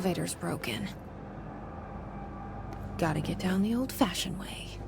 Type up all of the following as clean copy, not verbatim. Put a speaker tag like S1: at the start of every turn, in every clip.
S1: elevator's broken. Gotta get down the old-fashioned way.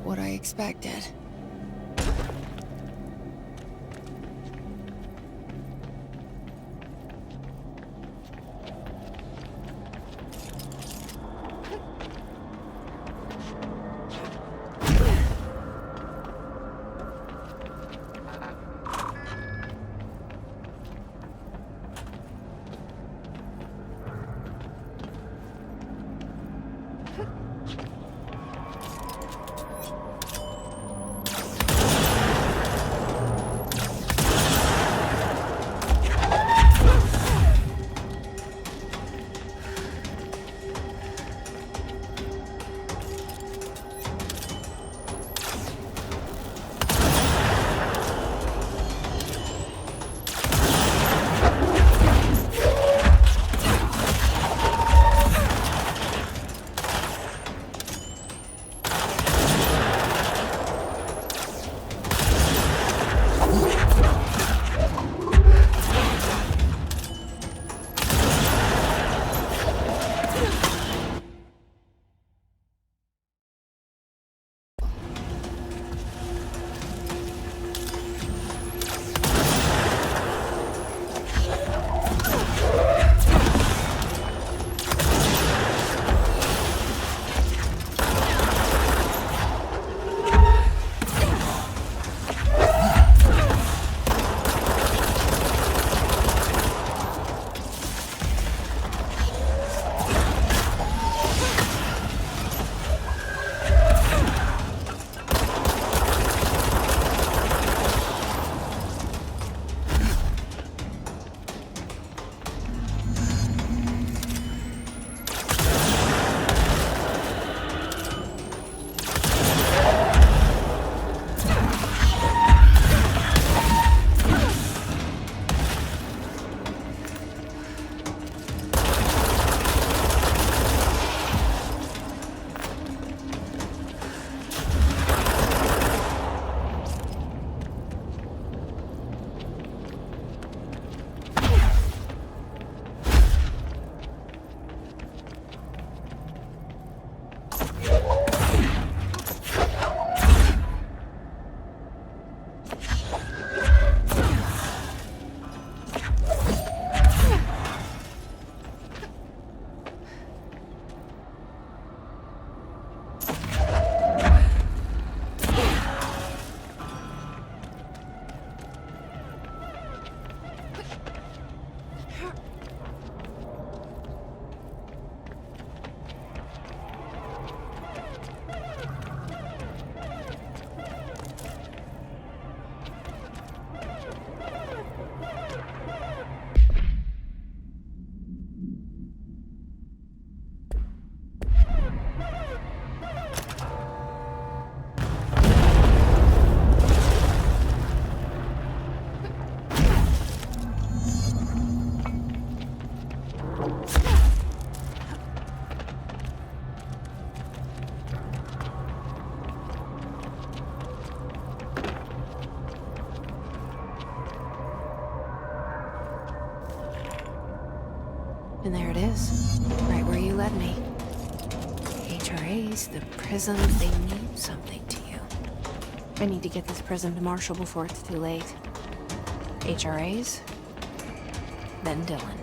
S1: Not what I expected. And there it is, right where you led me. HRAs, the prism, they mean something to you. I need to get this prism to Marshall before it's too late. HRAs, then Dylan.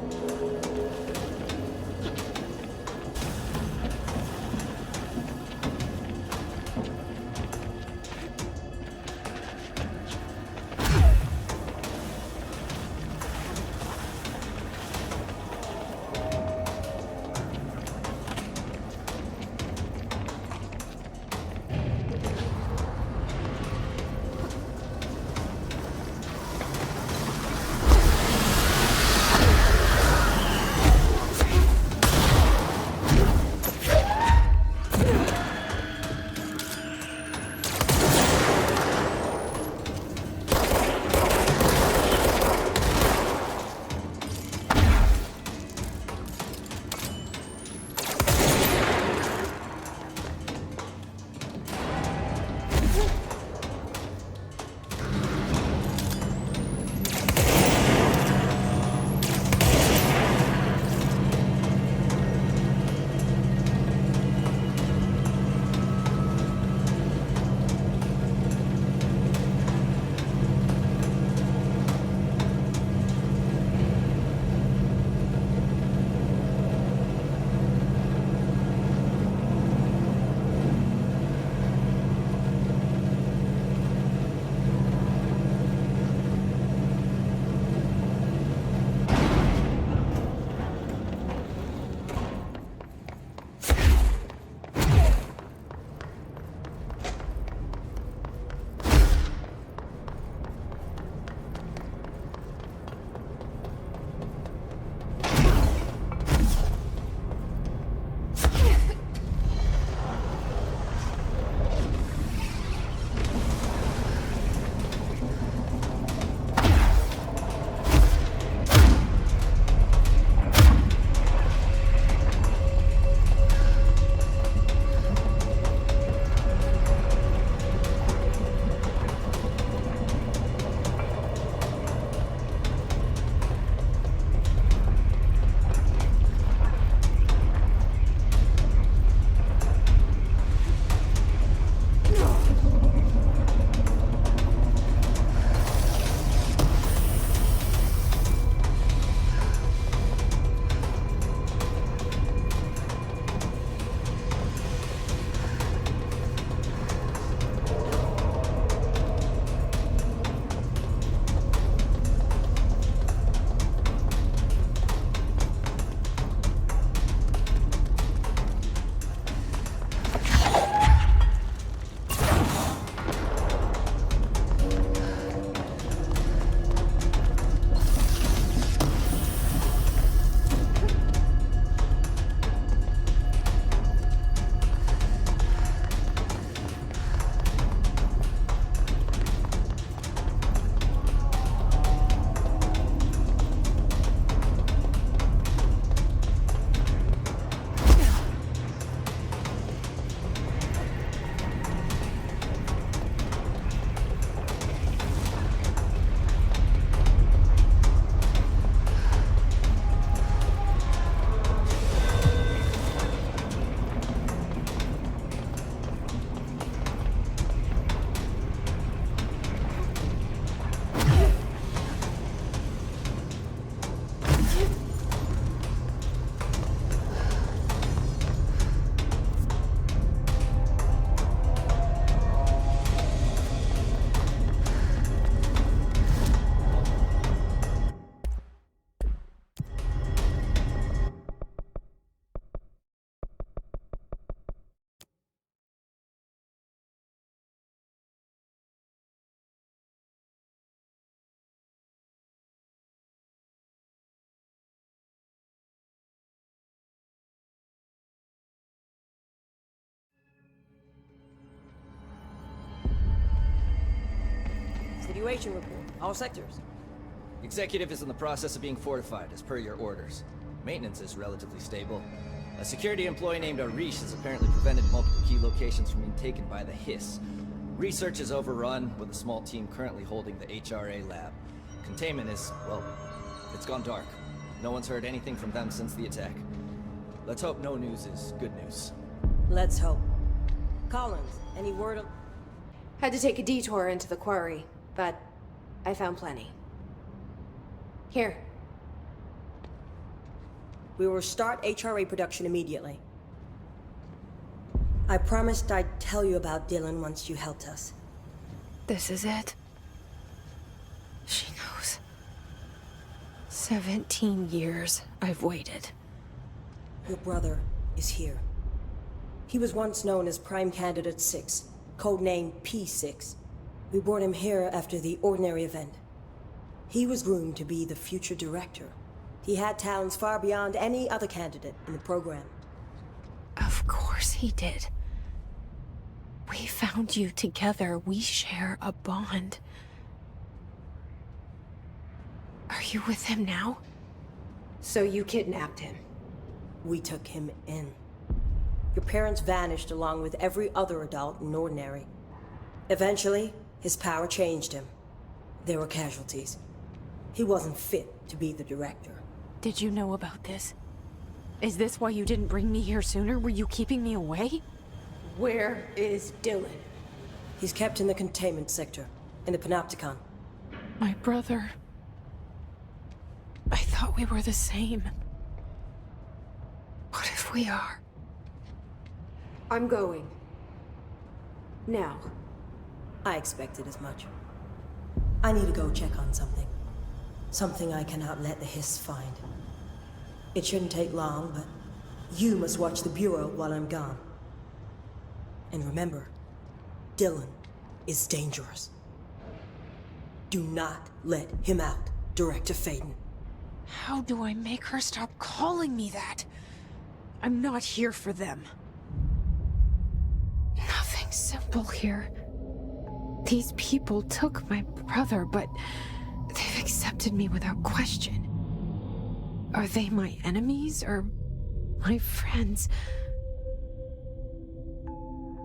S2: Evacuation report. All sectors.
S3: Executive is in the process of being fortified, as per your orders. Maintenance is relatively stable. A security employee named Arish has apparently prevented multiple key locations from being taken by the Hiss. Research is overrun, with a small team currently holding the HRA lab. Containment is, well, it's gone dark. No one's heard anything from them since the attack. Let's hope no news is good news.
S2: Let's hope. Collins, any word on...
S1: Had to take a detour into the quarry, but I found plenty. Here.
S2: We will start HRA production immediately. I promised I'd tell you about Dylan once you helped us.
S1: This is it. She knows. 17 years I've waited.
S2: Your brother is here. He was once known as Prime Candidate 6, codenamed P6. We brought him here after the ordinary event. He was groomed to be the future director. He had talents far beyond any other candidate in the program.
S1: Of course he did. We found you together. We share a bond. Are you with him now? So you kidnapped him?
S2: We took him in. Your parents vanished along with every other adult in Ordinary. Eventually, his power changed him. There were casualties. He wasn't fit to be the director.
S1: Did you know about this? Is this why you didn't bring me here sooner? Were you keeping me away? Where is Dylan?
S2: He's kept in the containment sector, in the Panopticon.
S1: My brother. I thought we were the same. What if we are? I'm going. Now.
S2: I expected as much. I need to go check on something. Something I cannot let the Hiss find. It shouldn't take long, but you must watch the Bureau while I'm gone. And remember, Dylan is dangerous. Do not let him out, Director Faden.
S1: How do I make her stop calling me that? I'm not here for them. Nothing simple here. These people took my brother, but they've accepted me without question. Are they my enemies or my friends?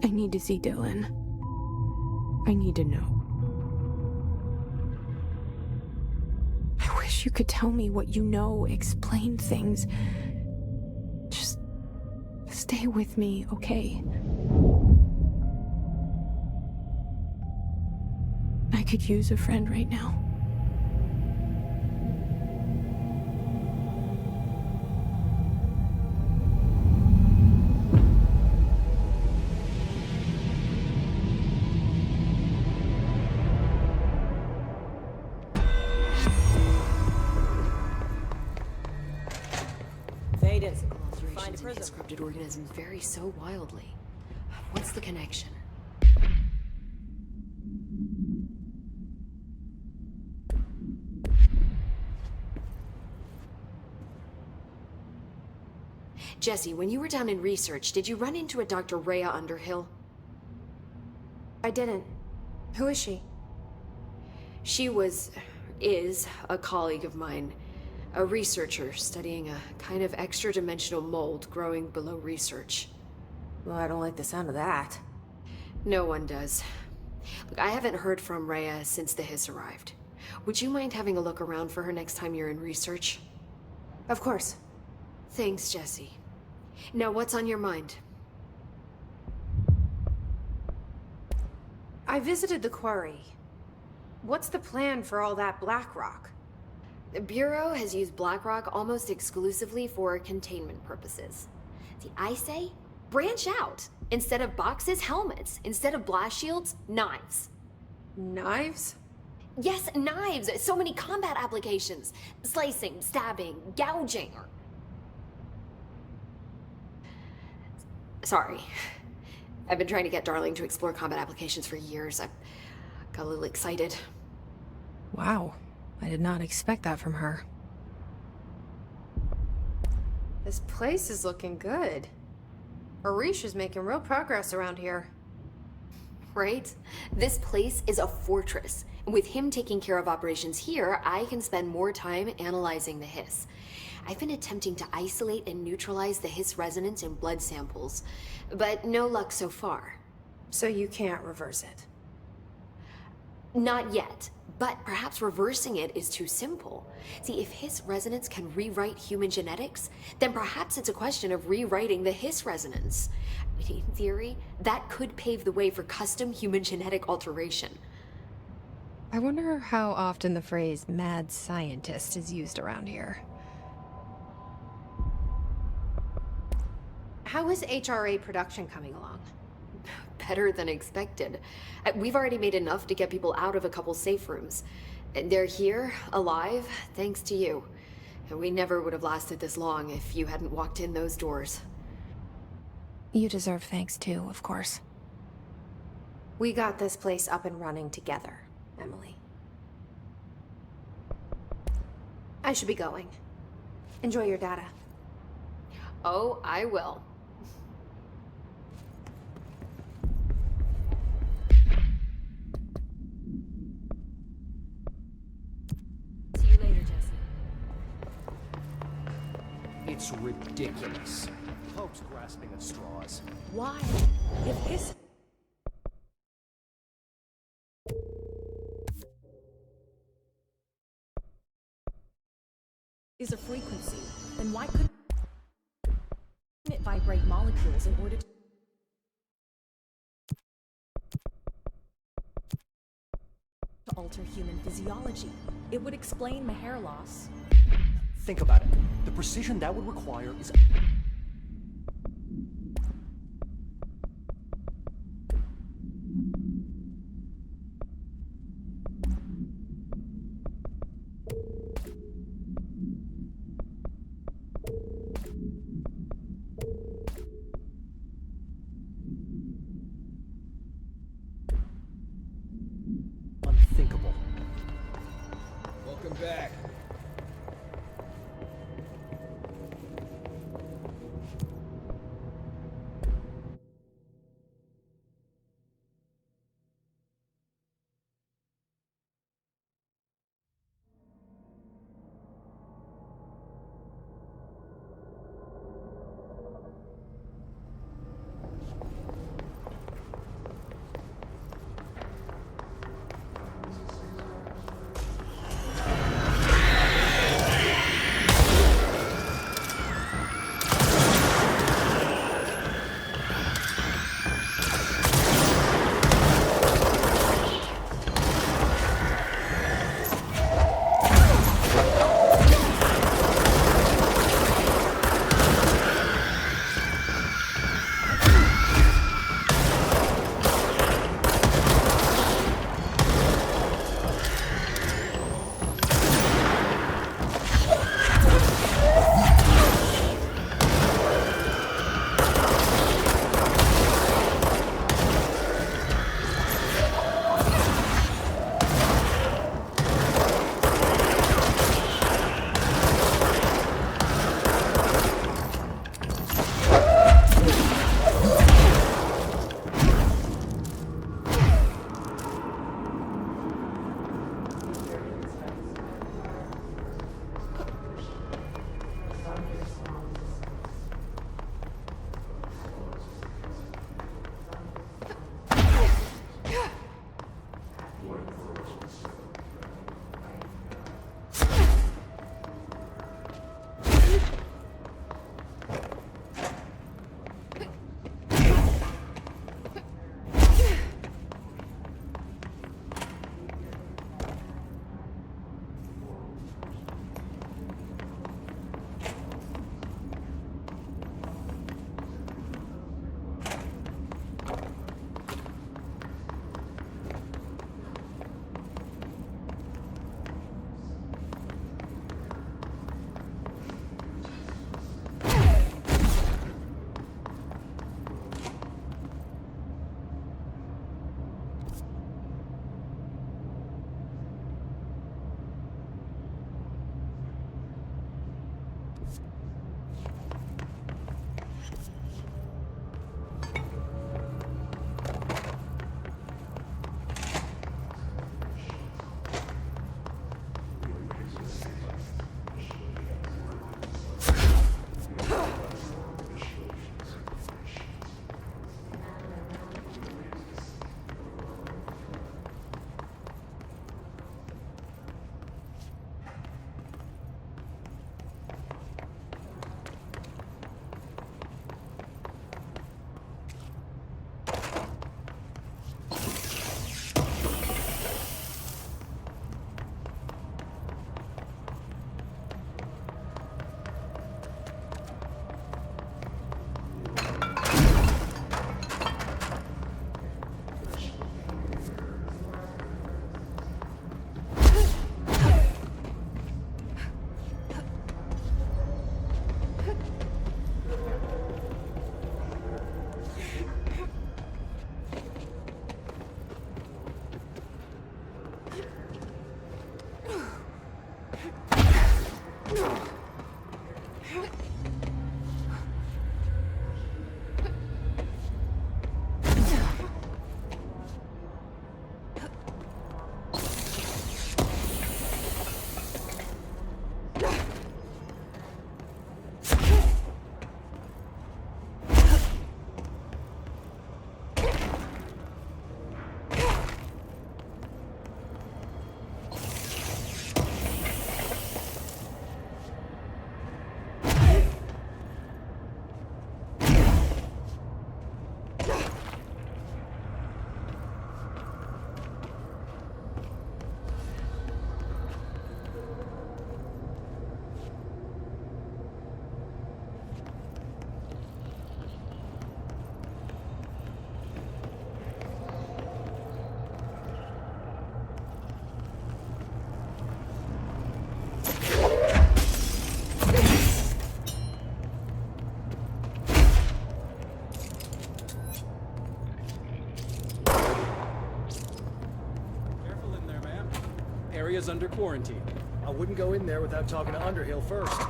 S1: I need to see Dylan. I need to know. I wish you could tell me what you know, explain things. Just stay with me, okay? I could use a friend right now.
S2: Find a
S1: Alternations in conscripted organisms vary so wildly. What's the connection? Jesse, when you were down in research, did you run into a Dr. Rhea Underhill? I didn't. Who is she? She is a colleague of mine. A researcher studying a kind of extra-dimensional mold growing below research. Well, I don't like the sound of that. No one does. Look, I haven't heard from Rhea since the Hiss arrived. Would you mind having a look around for her next time you're in research? Of course. Thanks, Jesse. Now, what's on your mind? I visited the quarry. What's the plan for all that black rock? The Bureau has used Blackrock almost exclusively for containment purposes. See, I say, branch out. Instead of boxes, helmets. Instead of blast shields, knives. Knives? Yes, knives! So many combat applications. Slicing, stabbing, gouging, or... Sorry. I've been trying to get Darling to explore combat applications for years. I got a little excited. Wow. I did not expect that from her. This place is looking good. Arish is making real progress around here.
S4: Right? This place is a fortress. With him taking care of operations here, I can spend more time analyzing the hiss. I've been attempting to isolate and neutralize the hiss resonance in blood samples, but no luck so far.
S1: So you can't reverse it.
S4: Not yet, but perhaps reversing it is too simple. See, if hiss resonance can rewrite human genetics, then perhaps it's a question of rewriting the hiss resonance. In theory, that could pave the way for custom human genetic alteration.
S5: I wonder how often the phrase mad scientist is used around here.
S1: How is HRA production coming along?
S4: Better than expected. We've already made enough to get people out of a couple safe rooms. They're here, alive, thanks to you. We never would have lasted this long if you hadn't walked in those doors.
S5: You deserve thanks too, of course.
S1: We got this place up and running together, Emily. I should be going. Enjoy your data.
S4: Oh, I will.
S1: See you later, Jesse.
S6: It's ridiculous. Folks grasping at straws.
S2: Why? If hiss is a frequency, then why couldn't it vibrate molecules in order to alter human physiology? It would explain my hair loss.
S6: Think about it. The precision that would require is... unthinkable.
S3: Welcome back.
S6: area's under quarantine. I wouldn't go in there without talking to Underhill first.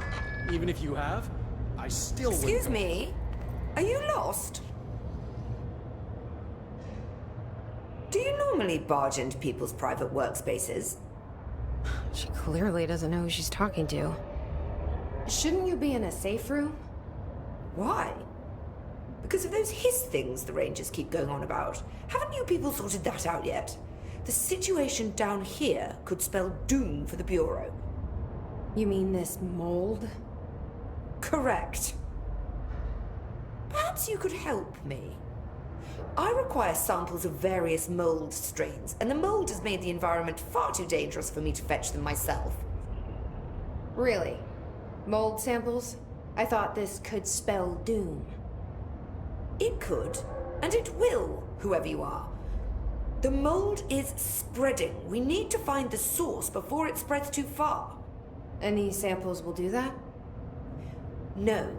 S6: Even if you have, I still wouldn't
S7: Excuse
S6: go-
S7: me? Are you lost? Do you normally barge into people's private workspaces?
S5: She clearly doesn't know who she's talking to.
S1: Shouldn't you be in a safe room?
S7: Why? Because of those hiss things the Rangers keep going on about. Haven't you people sorted that out yet? The situation down here could spell doom for the Bureau.
S1: You mean this mold?
S7: Correct. Perhaps you could help me. I require samples of various mold strains, and the mold has made the environment far too dangerous for me to fetch them myself.
S1: Really? Mold samples? I thought this could spell doom.
S7: It could, and it will, whoever you are. The mold is spreading. We need to find the source before it spreads too far.
S1: And these samples will do that?
S7: No.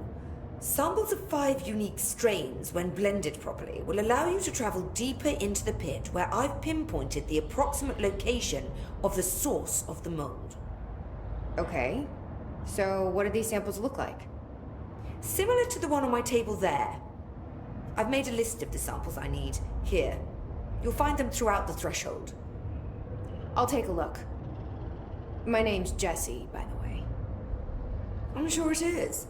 S7: Samples of 5 unique strains, when blended properly, will allow you to travel deeper into the pit where I've pinpointed the approximate location of the source of the mold.
S1: Okay. So what do these samples look like?
S7: Similar to the one on my table there. I've made a list of the samples I need. Here. You'll find them throughout the threshold.
S1: I'll take a look. My name's Jessie, by the way.
S7: I'm sure it is.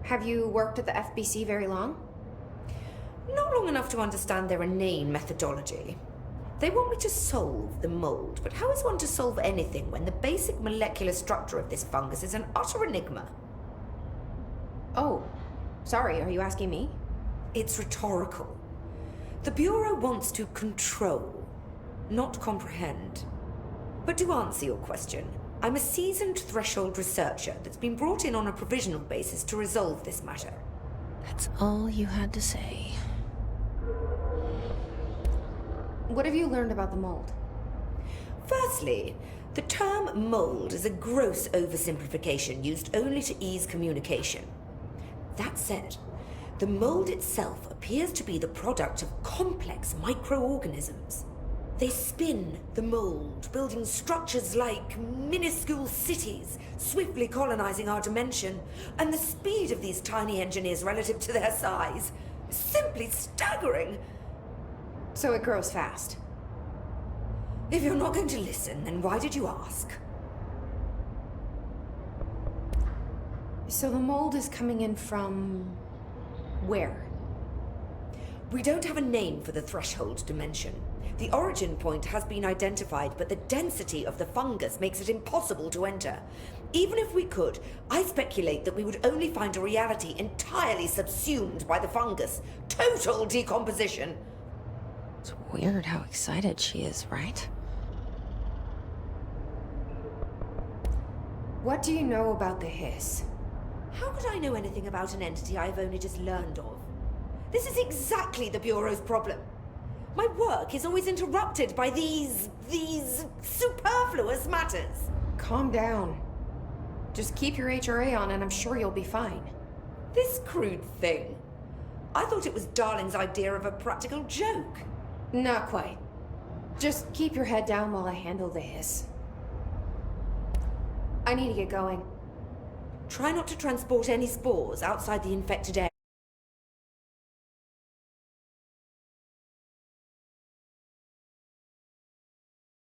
S1: Have you worked at the FBC very long?
S7: Not long enough to understand their inane methodology. They want me to solve the mold, but how is one to solve anything when the basic molecular structure of this fungus is an utter enigma?
S1: Oh, sorry, are you asking me?
S7: It's rhetorical. The Bureau wants to control, not comprehend. But to answer your question, I'm a seasoned threshold researcher that's been brought in on a provisional basis to resolve this matter.
S1: That's all you had to say. What have you learned about the mold?
S7: Firstly, the term mold is a gross oversimplification used only to ease communication. That said, the mold itself appears to be the product of complex microorganisms. They spin the mold, building structures like minuscule cities, swiftly colonizing our dimension, and the speed of these tiny engineers relative to their size is simply staggering.
S1: So it grows fast.
S7: If you're not going to listen, then why did you ask?
S1: So the mold is coming in from... where?
S7: We don't have a name for the threshold dimension. The origin point has been identified, but the density of the fungus makes it impossible to enter. Even if we could, I speculate that we would only find a reality entirely subsumed by the fungus. Total decomposition.
S5: It's weird how excited she is, right?
S1: What do you know about the hiss?
S7: How could I know anything about an entity I've only just learned of? This is exactly the Bureau's problem. My work is always interrupted by these superfluous matters.
S1: Calm down. Just keep your HRA on and I'm sure you'll be fine.
S7: This crude thing. I thought it was Darling's idea of a practical joke.
S1: Not quite. Just keep your head down while I handle the hiss. I need to get going.
S7: Try not to transport any spores outside the infected area.